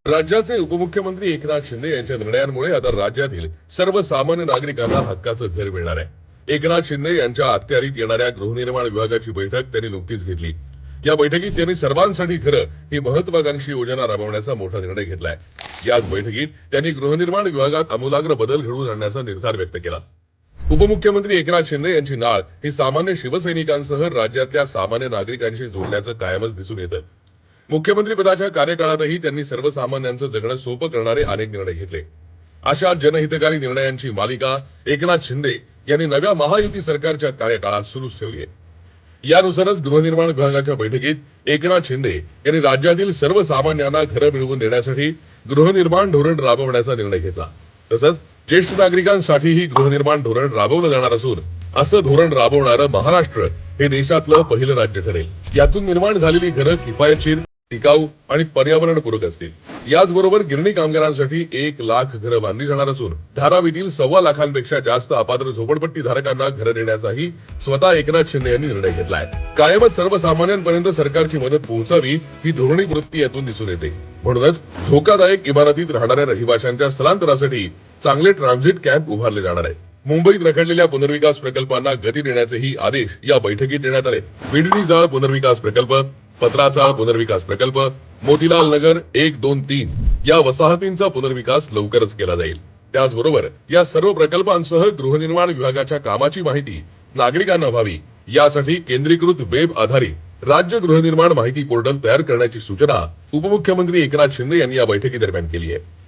राज्याचे उपमुख्यमंत्री एकनाथ शिंदे यांच्या निर्णयांमुळे आता राज्यातील सर्वसामान्य नागरिकांना हक्काचं घर मिळणार आहे। एकनाथ शिंदे यांच्या अखत्यारीत येणाऱ्या गृहनिर्माण विभागाची बैठक त्यांनी नुकतीच घेतली। या बैठकीत त्यांनी सर्वांसाठी घरं ही महत्वाकांक्षी योजना राबवण्याचा मोठा निर्णय घेतलाय। याच बैठकीत त्यांनी गृहनिर्माण विभागात आमूलाग्र बदल घडवून आणण्याचा निर्धार व्यक्त केला। उपमुख्यमंत्री एकनाथ शिंदे यांची नाळ ही सामान्य शिवसैनिकांसह राज्यातल्या सामान्य नागरिकांशी जोडण्याचं कायमच दिसून येतं। मुख्यमंत्री पदाच्या कार्यकाळातही त्यांनी सर्वसामान्यांचं जगणं सोपं करणारे अनेक निर्णय घेतले। अशा जनहितकारी निर्णयांची मालिका एकनाथ शिंदे यांनी नव्या महायुती सरकारच्या कार्यकाळात सुरूच ठेवली आहे। यानुसारच गृहनिर्माण विभागाच्या बैठकीत एकनाथ शिंदे यांनी राज्यातील सर्वसामान्यांना घरं मिळवून देण्यासाठी गृहनिर्माण धोरण राबवण्याचा निर्णय घेतला। तसंच ज्येष्ठ नागरिकांसाठीही गृहनिर्माण धोरण राबवलं जाणार असून असं धोरण राबवणारं महाराष्ट्र हे देशातलं पहिलं राज्य ठरेल। यातून निर्माण झालेली घरं किफायतशीर, टिकाऊ आणि पर्यावरणपूरक असतील। याचबरोबर गिरणी कामगारांसाठी 1 लाख घरं बांधली जाणार असून धारावीतील 1.25 लाखांपेक्षा जास्त अपात्र झोपडपट्टी धारकांना घरं देण्याचाही स्वतः एकनाथ शिंदे यांनी निर्णय घेतलाय। कायमच सर्वसामान्यांपर्यंत सरकारची मदत पोहोचावी ही धोरणी वृत्ती यातून दिसून येते। म्हणूनच धोकादायक इमारतीत राहणाऱ्या रहिवाशांच्या स्थलांतरासाठी चांगले ट्रान्झिट कॅम्प उभारले जाणार आहेत। मुंबईत रखडलेल्या पुनर्विकास प्रकल्पांना गती देण्याचेही आदेश या बैठकीत देण्यात आले। बिडणी जाळ पुनर्विकास प्रकल्प, पत्राचाळ पुनर्विकास प्रकल्प, मोतीलाल नगर 1, 2, 3 या वसाहतींचा पुनर्विकास लवकरच केला जाईल। त्याचबरोबर या सर्व प्रकल्पांसह गृहनिर्माण विभागाच्या कामाची माहिती नागरिकांना व्हावी यासाठी केंद्रीकृत वेब आधारित राज्य गृहनिर्माण माहिती पोर्टल तयार करण्याची सूचना उपमुख्यमंत्री एकनाथ शिंदे यांनी या बैठकीदरम्यान केली आहे।